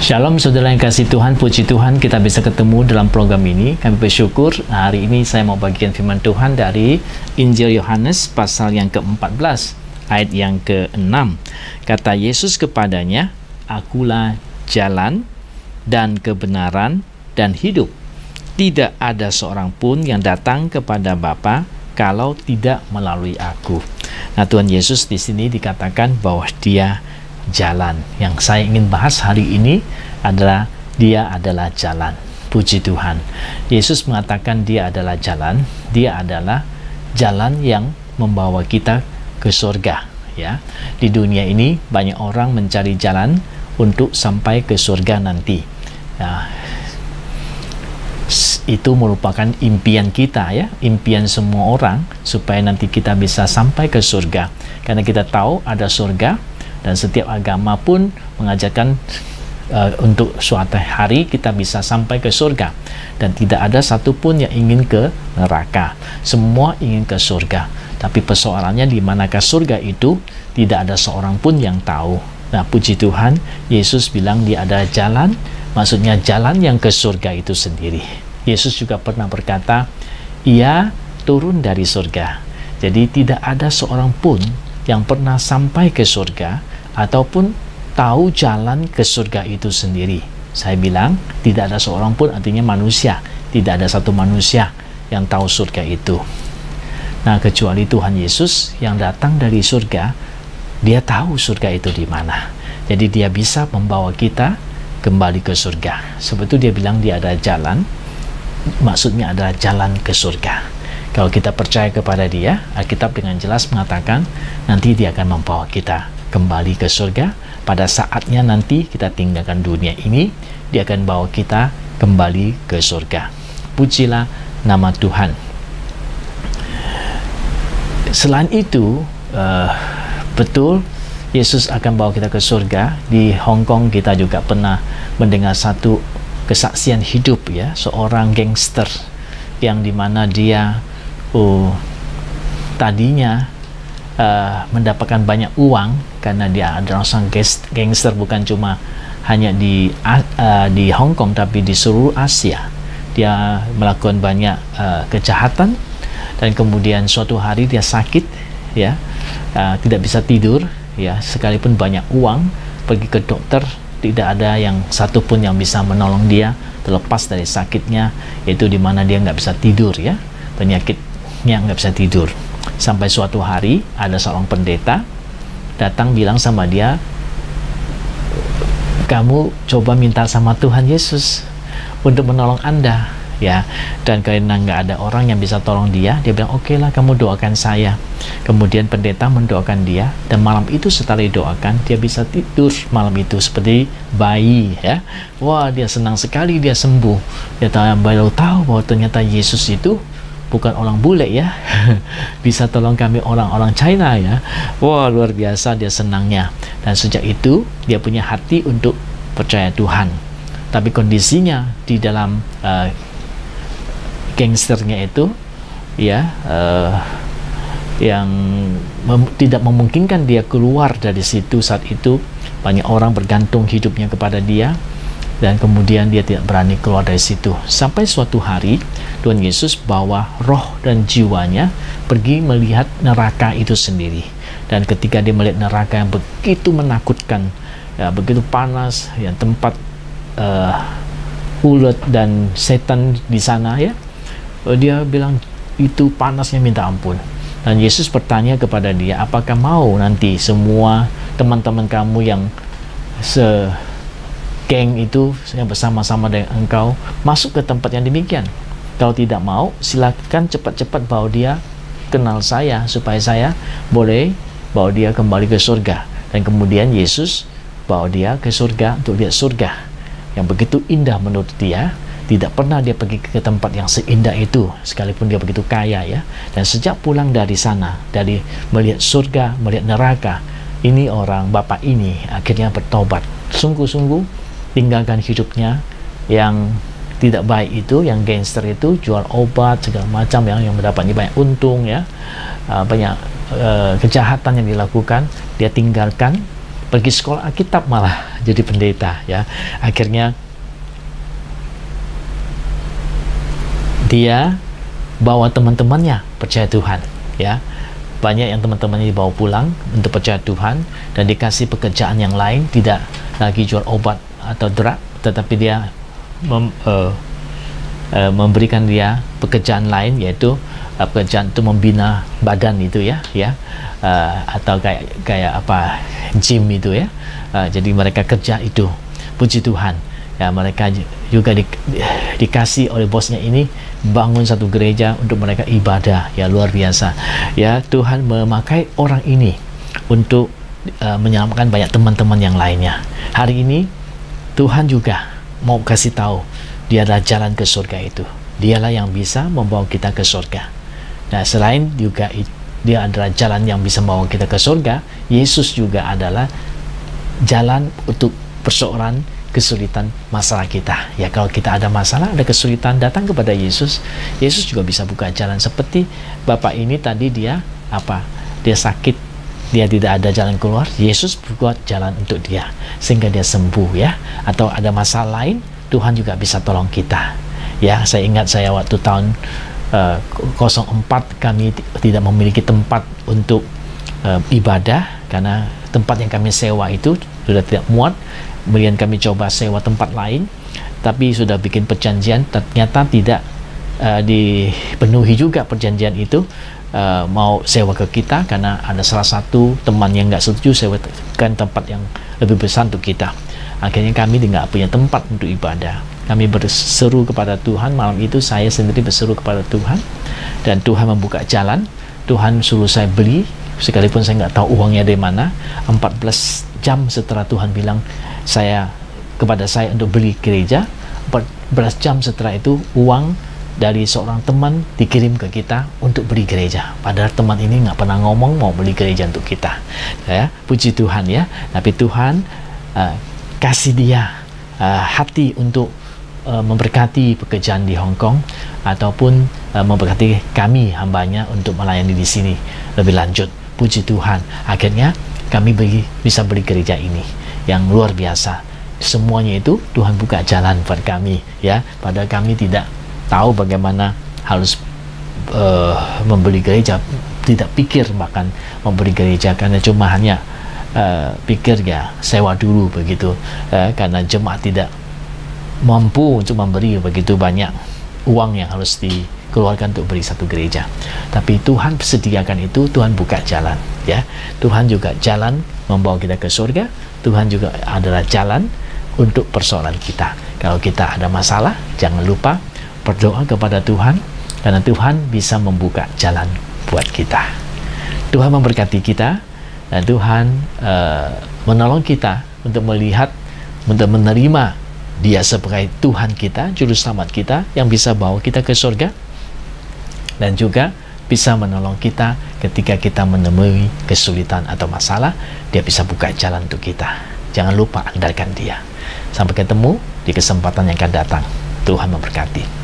Shalom saudara yang kasih Tuhan, puji Tuhan kita bisa ketemu dalam program ini. Kami bersyukur hari ini saya mau bagikan firman Tuhan dari Injil Yohanes pasal yang ke-14 ayat yang ke-6. Kata Yesus kepadanya, "Akulah jalan dan kebenaran dan hidup. Tidak ada seorang pun yang datang kepada Bapa kalau tidak melalui aku." Nah, Tuhan Yesus di sini dikatakan bahwa Dia jalan. Yang saya ingin bahas hari ini adalah Dia adalah jalan. Puji Tuhan. Yesus mengatakan Dia adalah jalan. Dia adalah jalan yang membawa kita ke surga. Ya, di dunia ini banyak orang mencari jalan untuk sampai ke surga nanti. Ya, itu merupakan impian kita, ya, impian semua orang supaya nanti kita bisa sampai ke surga. Karena kita tahu ada surga. Dan setiap agama pun mengajarkan untuk suatu hari kita bisa sampai ke surga. Dan tidak ada satupun yang ingin ke neraka. Semua ingin ke surga. Tapi persoalannya di manakah surga itu, tidak ada seorang pun yang tahu. Nah, puji Tuhan, Yesus bilang Dia ada jalan, maksudnya jalan yang ke surga itu sendiri. Yesus juga pernah berkata, Ia turun dari surga. Jadi tidak ada seorang pun yang pernah sampai ke surga ataupun tahu jalan ke surga itu sendiri. Saya bilang tidak ada seorang pun, artinya manusia, tidak ada satu manusia yang tahu surga itu. Nah, kecuali Tuhan Yesus yang datang dari surga, Dia tahu surga itu di mana. Jadi Dia bisa membawa kita kembali ke surga. Sebab itu Dia bilang Dia ada jalan, maksudnya adalah jalan ke surga. Kalau kita percaya kepada Dia, Alkitab dengan jelas mengatakan nanti Dia akan membawa kita kembali ke surga. Pada saatnya nanti kita tinggalkan dunia ini, Dia akan bawa kita kembali ke surga. Pujilah nama Tuhan. Selain itu, betul Yesus akan bawa kita ke surga. Di Hong Kong kita juga pernah mendengar satu kesaksian hidup, ya, seorang gangster yang dimana dia tadinya mendapatkan banyak uang karena dia adalah seorang gangster, bukan cuma hanya di Hong Kong tapi di seluruh Asia. Dia melakukan banyak kejahatan dan kemudian suatu hari dia sakit, ya, tidak bisa tidur, ya, sekalipun banyak uang, pergi ke dokter tidak ada yang satupun yang bisa menolong dia terlepas dari sakitnya, yaitu dimana dia nggak bisa tidur, ya, penyakitnya nggak bisa tidur. Sampai suatu hari ada seorang pendeta datang bilang sama dia, "Kamu coba minta sama Tuhan Yesus untuk menolong Anda." Ya, dan karena nggak ada orang yang bisa tolong dia bilang, "Oke lah, kamu doakan saya." Kemudian pendeta mendoakan dia, dan malam itu setelah didoakan dia bisa tidur malam itu seperti bayi, ya. Wah, dia senang sekali, dia sembuh. Dia baru tahu bahwa ternyata Yesus itu bukan orang bule, ya. Bisa tolong kami orang-orang China, ya. Wah, luar biasa dia senangnya. Dan sejak itu dia punya hati untuk percaya Tuhan. Tapi kondisinya di dalam gangsternya itu, ya, yang tidak memungkinkan dia keluar dari situ. Saat itu banyak orang bergantung hidupnya kepada dia, dan kemudian dia tidak berani keluar dari situ. Sampai suatu hari Tuhan Yesus bawa roh dan jiwanya pergi melihat neraka itu sendiri. Dan ketika dia melihat neraka yang begitu menakutkan, ya, begitu panas, yang tempat ulet dan setan di sana, ya, dia bilang itu panasnya minta ampun. Dan Yesus bertanya kepada dia, "Apakah mau nanti semua teman-teman kamu yang geng itu yang bersama-sama dengan engkau masuk ke tempat yang demikian? Kalau tidak mau, silakan cepat-cepat bawa dia kenal saya supaya saya boleh bawa dia kembali ke surga." Dan kemudian Yesus bawa dia ke surga untuk lihat surga yang begitu indah menurut dia. Tidak pernah dia pergi ke tempat yang seindah itu sekalipun dia begitu kaya, ya. Dan sejak pulang dari sana, dari melihat surga, melihat neraka, ini orang bapak ini akhirnya bertobat. Sungguh-sungguh tinggalkan hidupnya yang tidak baik itu, yang gangster itu, jual obat segala macam yang mendapatnya banyak untung, ya, banyak kejahatan yang dilakukan, dia tinggalkan, pergi sekolah Alkitab malah. jadi pendeta ya. Akhirnya dia bawa teman-temannya percaya Tuhan ya. Banyak yang teman-temannya dibawa pulang untuk percaya Tuhan dan dikasih pekerjaan yang lain, tidak lagi jual obat atau drug, tetapi dia memberikan dia pekerjaan lain, yaitu pekerjaan itu membina badan itu ya atau kayak apa, gym itu ya. Jadi mereka kerja itu, puji Tuhan ya. Mereka juga dikasih oleh bosnya ini bangun satu gereja untuk mereka ibadah ya, luar biasa ya. Tuhan memakai orang ini untuk menyelamatkan banyak teman-teman yang lainnya. Hari ini Tuhan juga mau kasih tahu dia adalah jalan ke surga itu. Dialah yang bisa membawa kita ke surga. Nah, selain juga dia adalah jalan yang bisa membawa kita ke surga, Yesus juga adalah jalan untuk persoalan kesulitan masalah kita ya. Kalau kita ada masalah, ada kesulitan, datang kepada Yesus. Yesus juga bisa buka jalan. Seperti Bapak ini tadi, dia sakit, dia tidak ada jalan keluar, Yesus buat jalan untuk dia sehingga dia sembuh ya. Atau ada masalah lain, Tuhan juga bisa tolong kita ya. Saya ingat saya waktu tahun 04 kami tidak memiliki tempat untuk ibadah karena tempat yang kami sewa itu sudah tidak muat. Kemudian kami coba sewa tempat lain, tapi sudah bikin perjanjian, ternyata tidak dipenuhi juga perjanjian itu. Mau sewa ke kita karena ada salah satu teman yang nggak setuju sewakan tempat yang lebih besar untuk kita. Akhirnya kami tidak punya tempat untuk ibadah. Kami berseru kepada Tuhan malam itu, saya sendiri berseru kepada Tuhan, dan Tuhan membuka jalan. Tuhan suruh saya beli, sekalipun saya nggak tahu uangnya dari mana. 14 jam setelah Tuhan bilang kepada saya untuk beli gereja, 14 jam setelah itu uang dari seorang teman dikirim ke kita untuk beli gereja. Padahal teman ini nggak pernah ngomong mau beli gereja untuk kita ya. Puji Tuhan ya. Tapi Tuhan kasih dia hati untuk memberkati pekerjaan di Hong Kong, ataupun memberkati kami hambanya untuk melayani di sini lebih lanjut. Puji Tuhan, akhirnya kami bisa beli gereja ini yang luar biasa. Semuanya itu Tuhan buka jalan buat kami ya. Padahal kami tidak tahu bagaimana harus membeli gereja, tidak pikir bahkan membeli gereja, karena cuma hanya pikir ya sewa dulu begitu, karena jemaat tidak mampu untuk memberi begitu banyak uang yang harus dikeluarkan untuk beri satu gereja. Tapi Tuhan sediakan itu, Tuhan buka jalan ya. Tuhan juga jalan membawa kita ke surga. Tuhan juga adalah jalan untuk persoalan kita. Kalau kita ada masalah, jangan lupa berdoa kepada Tuhan, karena Tuhan bisa membuka jalan buat kita. Tuhan memberkati kita, dan Tuhan menolong kita untuk melihat, untuk menerima Dia sebagai Tuhan kita, Juru Selamat kita, yang bisa bawa kita ke surga, dan juga bisa menolong kita ketika kita menemui kesulitan atau masalah. Dia bisa buka jalan untuk kita. Jangan lupa andalkan Dia. Sampai ketemu di kesempatan yang akan datang. Tuhan memberkati.